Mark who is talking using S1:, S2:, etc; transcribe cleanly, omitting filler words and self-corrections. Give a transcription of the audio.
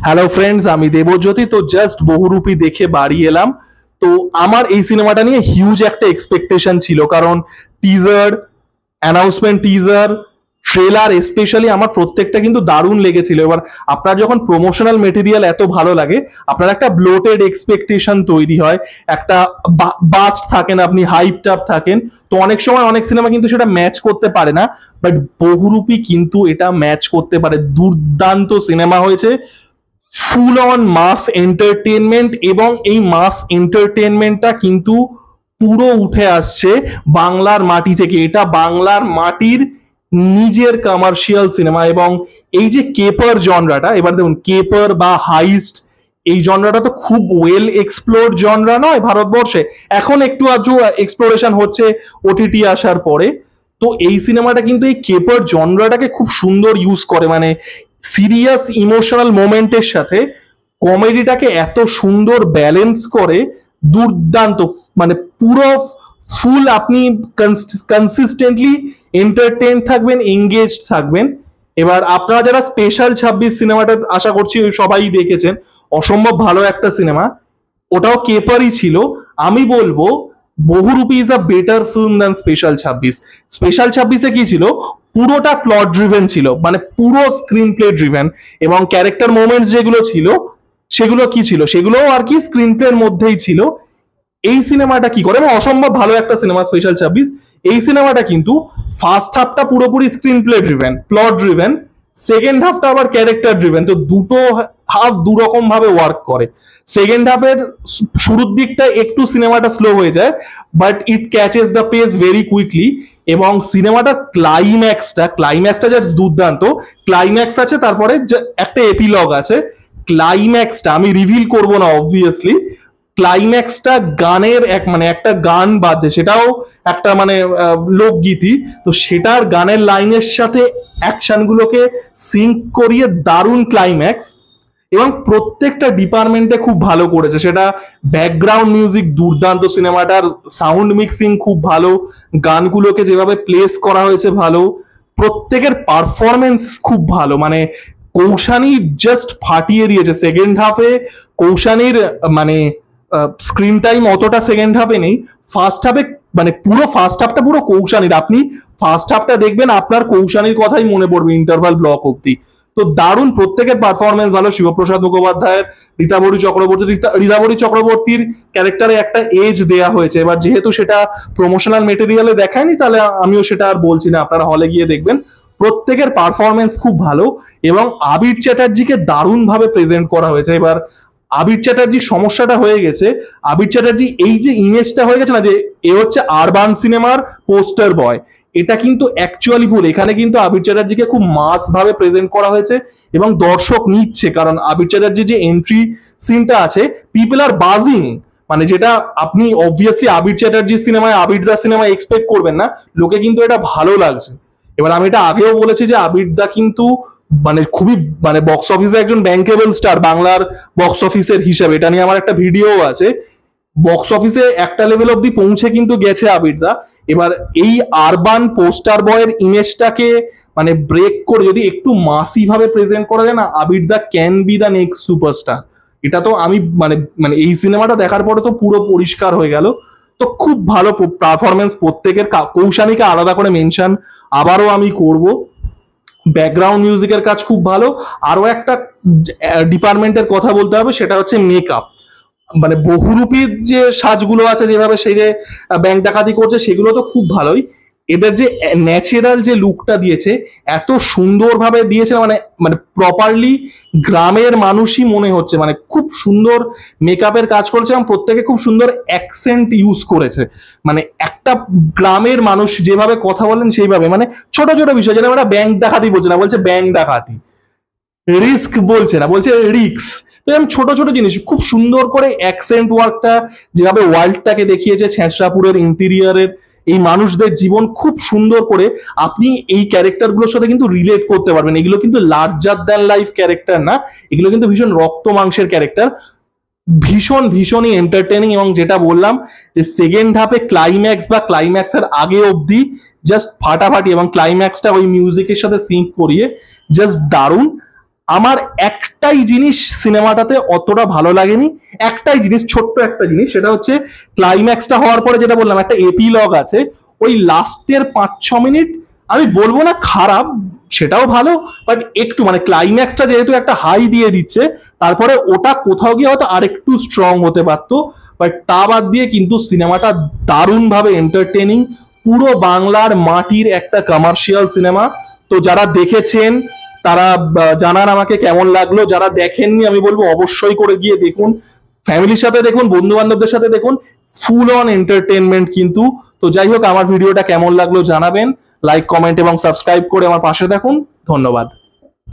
S1: Hello friends, আমি দেবজ্যোতি। তো just বহুরূপী দেখে বাড়ি এলাম। তো আমার এই সিনেমাটা নিয়ে হিউজ একটা এক্সপেকটেশন ছিল, কারণ teaser, announcement teaser, trailer specially আমার প্রত্যেকটা কিন্তু দারুণ লেগেছিল। এবার আপনার যখন প্রমোশনাল মেটেরিয়াল এত ভালো লাগে, আপনার একটা ব্লোটেড এক্সপেকটেশন তৈরি হয়, একটা বাস্ট থাকেন, আপনি হাইপড আপ থাকেন। তো অনেক সময় অনেক সিনেমা কিন্তু সেটা ম্যাচ করতে পারে না, বাট বহুরূপী কিন্তু এটা ম্যাচ করতে পারে। দুর্দান্ত সিনেমা হয়েছে, ফুল অন মাস এন্টারটেনমেন্ট, এবং এই মাস এন্টারটেনমেন্টটা কিন্তু পুরো উঠে আসছে বাংলার মাটি থেকে। এটা বাংলার মাটির নিজের কমার্শিয়াল সিনেমা। এবং এই যে কেপার জনরাটা, এবার দেখুন, কেপার বা হাইস্ট, এই জনরাটা তো খুব ওয়েল এক্সপ্লোর জনরা নয় ভারতবর্ষে। এখন একটু আধটু এক্সপ্লোরেশন হচ্ছে ওটিটি আসার পরে। তো এই সিনেমাটা কিন্তু এই কেপার জনরাটাকে খুব সুন্দর ইউজ করে, মানে সিরিয়াস ইমোশনাল মোমেন্টের সাথে কমেডিটাকে এত সুন্দর ব্যালেন্স করে। দুর্দান্ত, মানে পুরো ফুল আপনি কনসিস্টেন্টলি এন্টারটেইন থাকবেন, এঙ্গেজ থাকবেন। এবার আপনারা যারা স্পেশাল 26 সিনেমাটা আশা করছি সবাই দেখেছেন, অসম্ভব ভালো একটা সিনেমা, ওটাও কেপারই ছিল। আমি বলবো Bohurupi is a better film than special 26। Special 26-এ কি ছিল, পুরোটা প্লট ড্রিভেন ছিল, মানে পুরো স্ক্রিন প্লে ড্রিভেন, এবং ক্যারেক্টার মোমেন্টস যেগুলো ছিল সেগুলো কি ছিল, সেগুলো আর কি স্ক্রিন প্লের মধ্যেই ছিল। এই সিনেমাটা কি করে, এবং অসম্ভব ভালো একটা সিনেমা স্পেশাল 26, এই সিনেমাটা কিন্তু ফার্স্ট হাফটা পুরোপুরি screenplay driven, plot driven, second হাফটা আবার ক্যারেক্টার ড্রিভেন। তো দুটো হাফ দু রকম ভাবে ওয়ার্ক করে। সেকেন্ড হাফের শুরুর দিকটা একটু সিনেমাটা স্লো হয়ে যায়, but it catches the pace very quickly. এবং সিনেমাটার ক্লাইম্যাক্সটা যা দুর্দান্ত। ক্লাইম্যাক্স আছে, তারপরে একটা এপিলগ আছে। ক্লাইম্যাক্সটা আমি রিভিল করব না অবভিয়াসলি। ক্লাইম্যাক্সটা গানের একটা গান বাজছে, সেটাও একটা লোকগীতি। তো সেটার গানের লাইনের সাথে অ্যাকশন গুলোকে সিঙ্ক করিয়ে দারুণ ক্লাইম্যাক্স। এবং প্রত্যেকটা ডিপার্টমেন্টে খুব ভালো করেছে, সেটা ব্যাকগ্রাউন্ড মিউজিক দুর্দান্ত, সিনেমাটার সাউন্ড মিক্সিং খুব ভালো, গানগুলোকে যেভাবে প্লেস করা হয়েছে ভালো, প্রত্যেকের পারফরমেন্স খুব ভালো। মানে কৌশানী জাস্ট ফাটিয়ে দিয়েছে সেকেন্ড হাফে। কৌশানীর মানে স্ক্রিন টাইম অতটা সেকেন্ড হাফে নেই, ফার্স্ট হাফে মানে পুরো ফার্স্ট হাফটা পুরো কৌশানীর। আপনি ফার্স্ট হাফটা দেখবেন, আপনার কৌশানীর কথাই মনে পড়বে ইন্টারভাল ব্লক অব্দি। তো দারুণ, প্রত্যেকের পারফরমেন্স ভালো। শিবপ্রসাদ মুখোপাধ্যায়ের, রীতাবরী চক্রবর্তীর ক্যারেক্টারে একটা এজ দেয়া হয়েছে। এবার যেহেতু সেটা প্রমোশনাল মেটেরিয়ালে দেখায়নি, তাহলে আমিও সেটা আর বলছি না, আপনারা হলে গিয়ে দেখবেন। প্রত্যেকের পারফরমেন্স খুব ভালো, এবং আবির চ্যাটার্জিকে দারুণ ভাবে প্রেজেন্ট করা হয়েছে। এবার আবির চ্যাটার্জির সমস্যাটা হয়ে গেছে, আবির চ্যাটার্জি এই যে ইমেজটা হয়ে গেছে না, যে এ হচ্ছে আরবান সিনেমার পোস্টার বয়, এটা কিন্তু অ্যাকচুয়ালি ভুল। এখানে কিন্তু আবির চ্যাটার্জিকে খুব মাস ভাবে প্রেজেন্ট করা হয়েছে, এবং দর্শক নিচ্ছে, কারণ আবির চ্যাটার্জির যে এন্ট্রি সিনটা আছে, পিপল আর বাজিং। মানে যেটা আপনি অবভিয়াসলি আবির চ্যাটার্জির সিনেমায়, আবির দা সিনেমায় এক্সপেক্ট করবেন না, লোকে কিন্তু এটা ভালো লাগছে। এবার আমি এটা আগেও বলেছি যে আবির দা কিন্তু খুবই বক্স অফিসে একজন ব্যাংকেবল স্টার, বাংলার বক্স অফিসের হিসাবে। এটা নিয়ে আমার একটা ভিডিও আছে। বক্স অফিসে একটা লেভেল অব্দি পৌঁছে কিন্তু গেছে আবিরদা। এবার এই আরবান পোস্টার বয়ের ইমেজটাকে ব্রেক করে যদি একটু মাসি ভাবে প্রেজেন্ট করা যায় না, আবিরদা can be the next superstar. এটা তো আমি এই সিনেমাটা দেখার পরে তো পুরো পরিষ্কার হয়ে গেল। তো খুব ভালো পারফরমেন্স প্রত্যেকের। কৌশানীকে আলাদা করে মেনশন আবারও আমি করব। ব্যাকগ্রাউন্ড মিউজিকের কাজ খুব ভালো। আরো একটা ডিপার্টমেন্টের কথা বলতে হবে, সেটা হচ্ছে মেকআপ। বহুরূপীর যে সাজগুলো আছে, যেভাবে সেই যে ব্যাংক ডাকাতি করছে, সেগুলো তো খুব ভালোই। এদের যে ন্যাচারাল যে লুকটা দিয়েছে, এত সুন্দরভাবে দিয়েছে, প্রপারলি গ্রামের মানুষই মনে হচ্ছে। খুব সুন্দর মেকআপের কাজ করেছে, এবং প্রত্যেকে খুব সুন্দর অ্যাকসেন্ট ইউজ করেছে। একটা গ্রামের মানুষ যেভাবে কথা বলেন সেইভাবে, ছোট ছোট বিষয়, যেটা ওরা ব্যাংক ডাকাতি বলছে না, বলছে ব্যাংক ডাকাতি, রিস্ক বলছে না, বলছে রিক্স। তো এরকম ছোট ছোট জিনিস খুব সুন্দর করে অ্যাকসেন্ট ওয়ার্কটা, যেভাবে ওয়ার্ল্ডটাকে দেখিয়েছে, ছেঁচড়াপুরের ইন্টেরিয়ারের এই মানুষদের জীবন খুব সুন্দর করে আপনি এই ক্যারেক্টারগুলোর সাথে কিন্তু রিলেট করতে পারবেন। এগুলো কিন্তু লার্জার দ্যান লাইফ ক্যারেক্টার না, এগুলো কিন্তু ভীষণ রক্ত মাংসের ক্যারেক্টার। ভীষণই এন্টারটেনিং। এবং যেটা বললাম যে সেকেন্ড হাফে ক্লাইম্যাক্স বা ক্লাইম্যাক্সের আগে অবধি জাস্ট ফাটাফাটি, এবং ক্লাইম্যাক্সটা ওই মিউজিকের সাথে সিঙ্ক করিয়ে জাস্ট দারুণ। আমার একটাই জিনিস সিনেমাটাতে অতটা ভালো লাগেনি, একটাই জিনিস, ছোট্ট একটা জিনিস, সেটা হচ্ছে ক্লাইম্যাক্সটা হওয়ার পরে যেটা বললাম একটা এপিলগ আছে, ওই লাস্টের 5-6 মিনিট আমি বলবো না খারাপ, সেটাও ভালো, বাট একটু মানে ক্লাইম্যাক্সটা যেহেতু একটা হাই দিয়ে দিচ্ছে, তারপরে ওটা কোথাও গিয়ে হয়তো আরেকটু স্ট্রং হতে পারতো। বাট তা বাদ দিয়ে কিন্তু সিনেমাটা দারুণভাবে এন্টারটেনিং, পুরো বাংলার মাটির একটা কমার্শিয়াল সিনেমা। তো যারা দেখেছেন তারা জানান আমাকে কেমন লাগলো, যারা দেখেননি আমি বলবো অবশ্যই করে গিয়ে দেখুন, ফ্যামিলির সাথে দেখুন, বন্ধু বান্ধবদের সাথে দেখুন, ফুল অন এন্টারটেনমেন্ট কিন্তু। তো যাই হোক, আমার ভিডিওটা কেমন লাগলো জানাবেন, লাইক কমেন্ট এবং সাবস্ক্রাইব করে আমার পাশে থাকুন, ধন্যবাদ।